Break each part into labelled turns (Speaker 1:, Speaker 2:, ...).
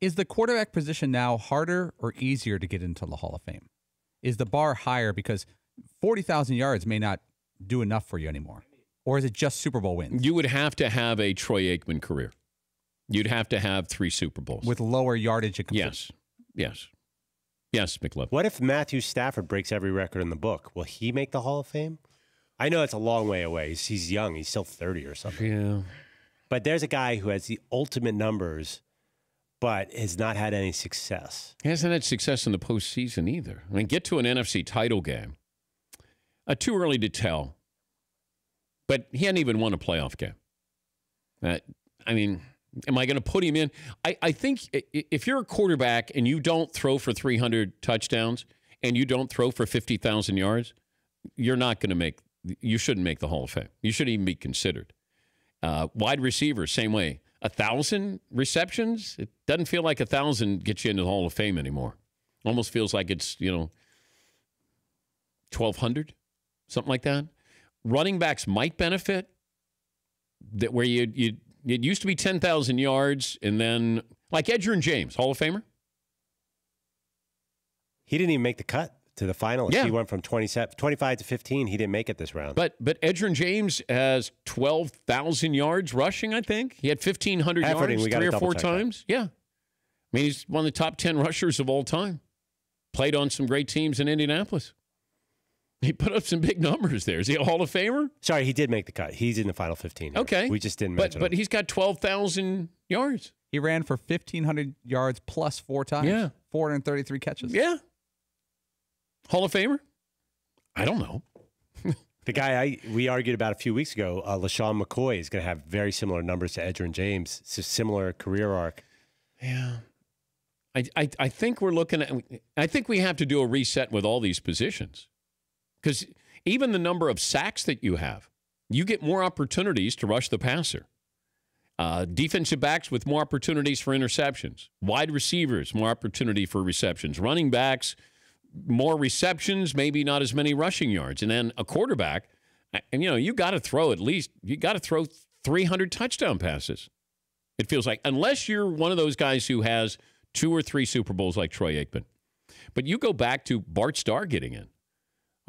Speaker 1: Is the quarterback position now harder or easier to get into the Hall of Fame? Is the bar higher because 40,000 yards may not do enough for you anymore? Or is it just Super Bowl wins?
Speaker 2: You would have to have a Troy Aikman career. You'd have to have 3 Super Bowls.
Speaker 1: With lower yardage and
Speaker 2: Yes, McLovin.
Speaker 3: What if Matthew Stafford breaks every record in the book? Will he make the Hall of Fame? I know it's a long way away. He's young. He's still 30 or something.
Speaker 2: Yeah.
Speaker 3: But there's a guy who has the ultimate numbers but has not had any success.
Speaker 2: He hasn't had success in the postseason either. I mean, get to an NFC title game. Too early to tell. But he hadn't even won a playoff game. I mean, am I going to put him in? I think if you're a quarterback and you don't throw for 300 touchdowns and you don't throw for 50,000 yards, you're not going to make – you shouldn't make the Hall of Fame. You shouldn't even be considered. Wide receiver, same way. 1,000 receptions? It doesn't feel like 1,000 gets you into the Hall of Fame anymore. Almost feels like it's, 1,200, something like that. Running backs might benefit, that where it used to be 10,000 yards, and then, like Edgerrin James, Hall of Famer?
Speaker 3: He didn't even make the cut to the finalists.
Speaker 2: Yeah.
Speaker 3: He went from 25 to 15. He didn't make it this round.
Speaker 2: But Edgerrin James has 12,000 yards rushing, I think. He had 1,500 yards 3 or 4 times. That. Yeah. I mean, he's one of the top 10 rushers of all time. Played on some great teams in Indianapolis. He put up some big numbers there. Is he a Hall of Famer?
Speaker 3: Sorry, he did make the cut. He's in the final 15 here.
Speaker 2: Okay.
Speaker 3: We just didn't mention
Speaker 2: But he's got 12,000 yards.
Speaker 1: He ran for 1,500 yards plus 4 times.
Speaker 2: Yeah.
Speaker 1: 433 catches.
Speaker 2: Yeah. Hall of Famer? I don't know.
Speaker 3: The guy we argued about a few weeks ago, LaShawn McCoy, is going to have very similar numbers to Edgerrin James. It's a similar career arc.
Speaker 2: Yeah. I think we're looking at – I think we have to do a reset with all these positions. Because even the number of sacks that you have, you get more opportunities to rush the passer. Defensive backs with more opportunities for interceptions. Wide receivers, more opportunity for receptions. Running backs, more receptions, maybe not as many rushing yards. And then a quarterback, and you got to throw 300 touchdown passes. It feels like, unless you're one of those guys who has 2 or 3 Super Bowls like Troy Aikman. But you go back to Bart Starr getting in.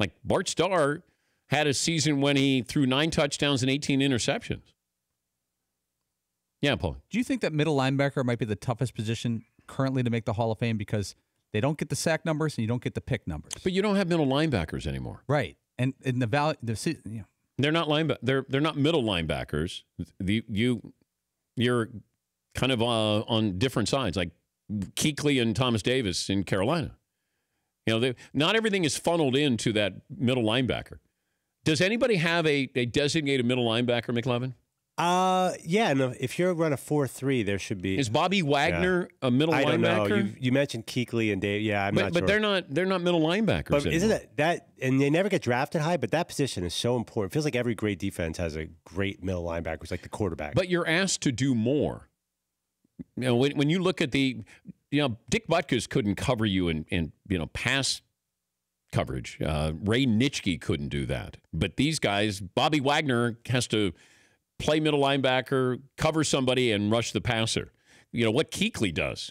Speaker 2: Like, Bart Starr had a season when he threw 9 touchdowns and 18 interceptions. Yeah, Paul.
Speaker 1: Do you think that middle linebacker might be the toughest position currently to make the Hall of Fame because they don't get the sack numbers and you don't get the pick numbers?
Speaker 2: But you don't have middle linebackers anymore.
Speaker 1: Right. And in they're
Speaker 2: not they're not middle linebackers. You're kind of on different sides, like Kuechly and Thomas Davis in Carolina. Not everything is funneled into that middle linebacker. Does anybody have a designated middle linebacker, McLevin?
Speaker 3: Yeah. No, if you're run a 4-3, there should be.
Speaker 2: Is Bobby Wagner a middle linebacker? I don't know.
Speaker 3: You mentioned Kuechly and Dave. Yeah, I'm not sure.
Speaker 2: But they're not middle linebackers.
Speaker 3: But
Speaker 2: anymore.
Speaker 3: Isn't that and they never get drafted high? But that position is so important. It feels like every great defense has a great middle linebacker, who's like the quarterback.
Speaker 2: But you're asked to do more. When you look at the. Dick Butkus couldn't cover you in pass coverage. Ray Nitschke couldn't do that. But these guys, Bobby Wagner has to play middle linebacker, cover somebody, and rush the passer. What Kuechly does.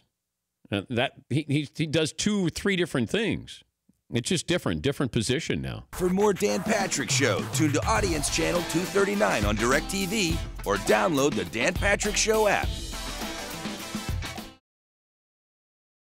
Speaker 2: That he does 2 or 3 different things. It's just different position now.
Speaker 4: For more Dan Patrick Show, tune to Audience Channel 239 on DirecTV or download the Dan Patrick Show app.